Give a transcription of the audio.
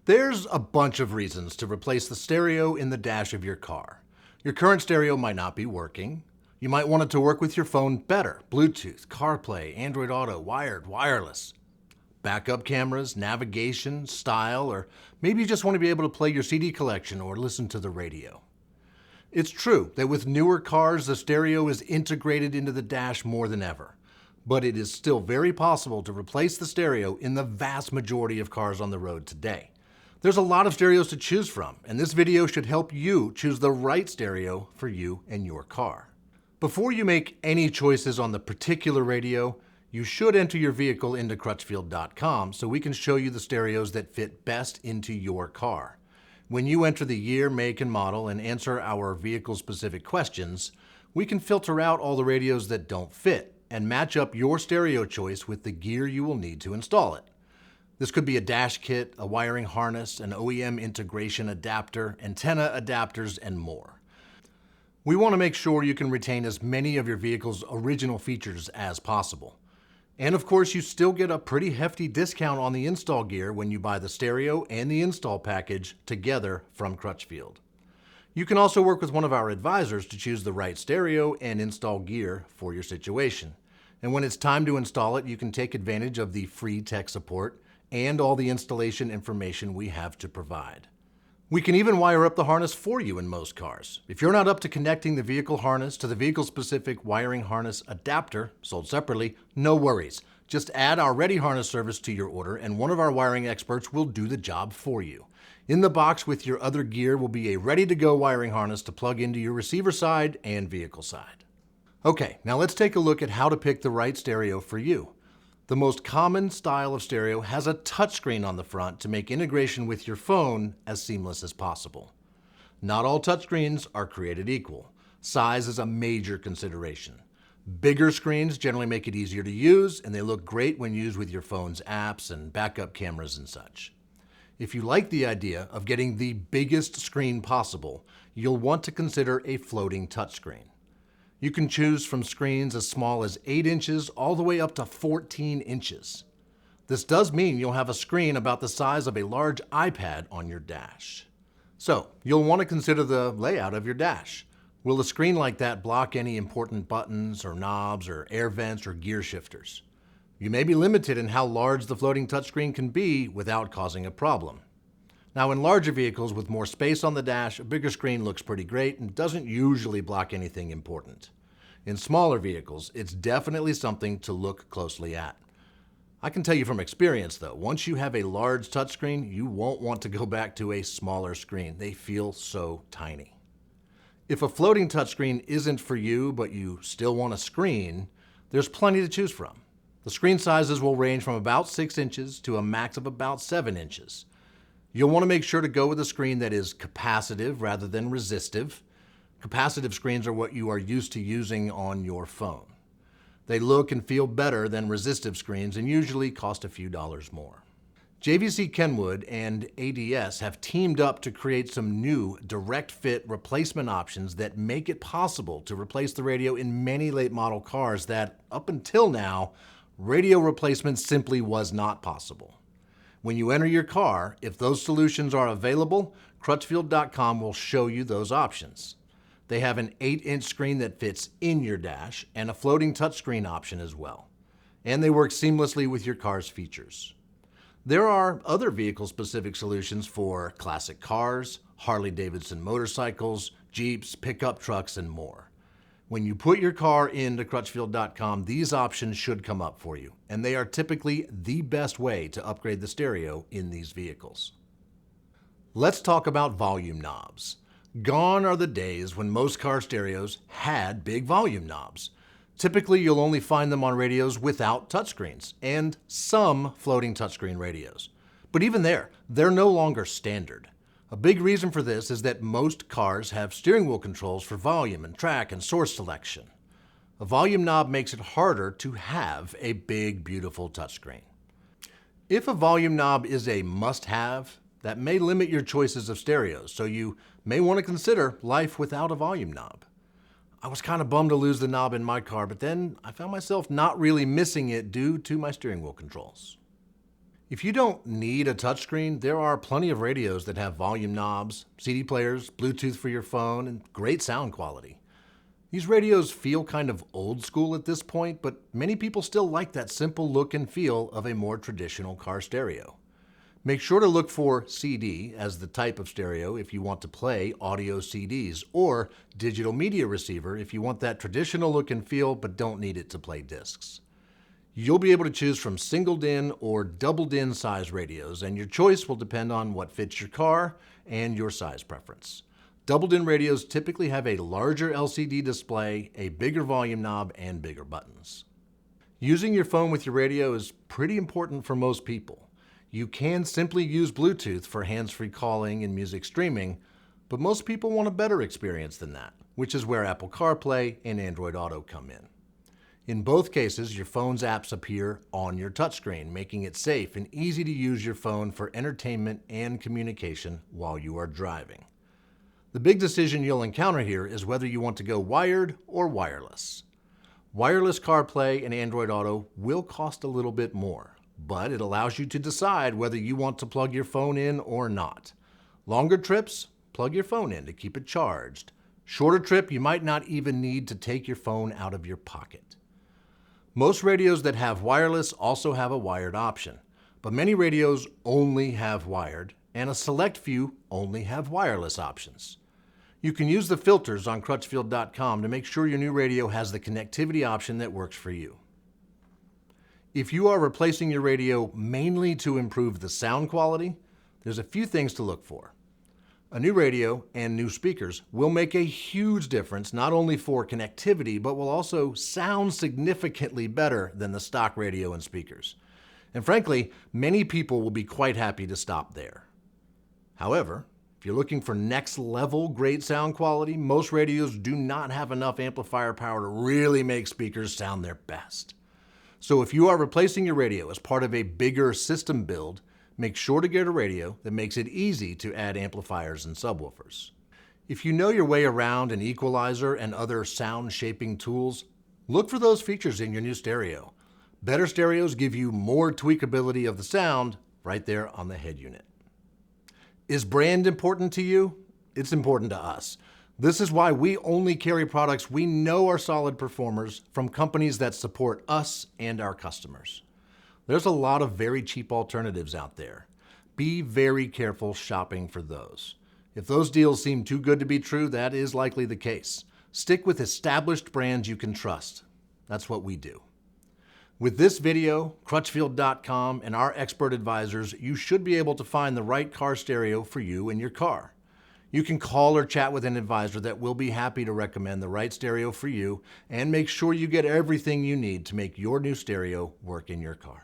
There's a bunch of reasons to replace the stereo in the dash of your car. Your current stereo might not be working. You might want it to work with your phone better. Bluetooth, CarPlay, Android Auto, wired, wireless. Backup cameras, navigation, style, or maybe you just want to be able to play your CD collection or listen to the radio. It's true that with newer cars, the stereo is integrated into the dash more than ever. But it is still very possible to replace the stereo in the vast majority of cars on the road today. There's a lot of stereos to choose from, and this video should help you choose the right stereo for you and your car. Before you make any choices on the particular radio, you should enter your vehicle into Crutchfield.com so we can show you the stereos that fit best into your car. When you enter the year, make, and model and answer our vehicle-specific questions, we can filter out all the radios that don't fit and match up your stereo choice with the gear you will need to install it. This could be a dash kit, a wiring harness, an OEM integration adapter, antenna adapters, and more. We want to make sure you can retain as many of your vehicle's original features as possible. And of course, you still get a pretty hefty discount on the install gear when you buy the stereo and the install package together from Crutchfield. You can also work with one of our advisors to choose the right stereo and install gear for your situation. And when it's time to install it, you can take advantage of the free tech support and all the installation information we have to provide. We can even wire up the harness for you in most cars. If you're not up to connecting the vehicle harness to the vehicle-specific wiring harness adapter, sold separately, no worries. Just add our Ready Harness service to your order and one of our wiring experts will do the job for you. In the box with your other gear will be a ready-to-go wiring harness to plug into your receiver side and vehicle side. Okay, now let's take a look at how to pick the right stereo for you. The most common style of stereo has a touchscreen on the front to make integration with your phone as seamless as possible. Not all touchscreens are created equal. Size is a major consideration. Bigger screens generally make it easier to use, and they look great when used with your phone's apps and backup cameras and such. If you like the idea of getting the biggest screen possible, you'll want to consider a floating touchscreen. You can choose from screens as small as 8 inches all the way up to 14 inches. This does mean you'll have a screen about the size of a large iPad on your dash. So, you'll want to consider the layout of your dash. Will a screen like that block any important buttons or knobs or air vents or gear shifters? You may be limited in how large the floating touchscreen can be without causing a problem. Now, in larger vehicles with more space on the dash, a bigger screen looks pretty great and doesn't usually block anything important. In smaller vehicles, it's definitely something to look closely at. I can tell you from experience though, once you have a large touchscreen, you won't want to go back to a smaller screen. They feel so tiny. If a floating touchscreen isn't for you, but you still want a screen, there's plenty to choose from. The screen sizes will range from about 6 inches to a max of about 7 inches. You'll want to make sure to go with a screen that is capacitive rather than resistive. Capacitive screens are what you are used to using on your phone. They look and feel better than resistive screens and usually cost a few dollars more. JVC Kenwood and ADS have teamed up to create some new direct fit replacement options that make it possible to replace the radio in many late model cars that, up until now, radio replacement simply was not possible. When you enter your car, if those solutions are available, Crutchfield.com will show you those options. They have an 8-inch screen that fits in your dash and a floating touchscreen option as well. And they work seamlessly with your car's features. There are other vehicle-specific solutions for classic cars, Harley-Davidson motorcycles, Jeeps, pickup trucks, and more. When you put your car into Crutchfield.com, these options should come up for you, and they are typically the best way to upgrade the stereo in these vehicles. Let's talk about volume knobs. Gone are the days when most car stereos had big volume knobs. Typically, you'll only find them on radios without touchscreens, and some floating touchscreen radios. But even there, they're no longer standard. A big reason for this is that most cars have steering wheel controls for volume and track and source selection. A volume knob makes it harder to have a big, beautiful touchscreen. If a volume knob is a must-have, that may limit your choices of stereos, so you may want to consider life without a volume knob. I was kind of bummed to lose the knob in my car, but then I found myself not really missing it due to my steering wheel controls. If you don't need a touchscreen, there are plenty of radios that have volume knobs, CD players, Bluetooth for your phone, and great sound quality. These radios feel kind of old school at this point, but many people still like that simple look and feel of a more traditional car stereo. Make sure to look for CD as the type of stereo if you want to play audio CDs, or digital media receiver if you want that traditional look and feel but don't need it to play discs. You'll be able to choose from single-DIN or double-DIN size radios, and your choice will depend on what fits your car and your size preference. Double-DIN radios typically have a larger LCD display, a bigger volume knob, and bigger buttons. Using your phone with your radio is pretty important for most people. You can simply use Bluetooth for hands-free calling and music streaming, but most people want a better experience than that, which is where Apple CarPlay and Android Auto come in. In both cases, your phone's apps appear on your touchscreen, making it safe and easy to use your phone for entertainment and communication while you are driving. The big decision you'll encounter here is whether you want to go wired or wireless. Wireless CarPlay and Android Auto will cost a little bit more, but it allows you to decide whether you want to plug your phone in or not. Longer trips, plug your phone in to keep it charged. Shorter trip, you might not even need to take your phone out of your pocket. Most radios that have wireless also have a wired option, but many radios only have wired, and a select few only have wireless options. You can use the filters on Crutchfield.com to make sure your new radio has the connectivity option that works for you. If you are replacing your radio mainly to improve the sound quality, there's a few things to look for. A new radio and new speakers will make a huge difference not only for connectivity, but will also sound significantly better than the stock radio and speakers. And frankly, many people will be quite happy to stop there. However, if you're looking for next level great sound quality, most radios do not have enough amplifier power to really make speakers sound their best. So if you are replacing your radio as part of a bigger system build, make sure to get a radio that makes it easy to add amplifiers and subwoofers. If you know your way around an equalizer and other sound shaping tools, look for those features in your new stereo. Better stereos give you more tweakability of the sound right there on the head unit. Is brand important to you? It's important to us. This is why we only carry products we know are solid performers from companies that support us and our customers. There's a lot of very cheap alternatives out there. Be very careful shopping for those. If those deals seem too good to be true, that is likely the case. Stick with established brands you can trust. That's what we do. With this video, Crutchfield.com, and our expert advisors, you should be able to find the right car stereo for you and your car. You can call or chat with an advisor that will be happy to recommend the right stereo for you and make sure you get everything you need to make your new stereo work in your car.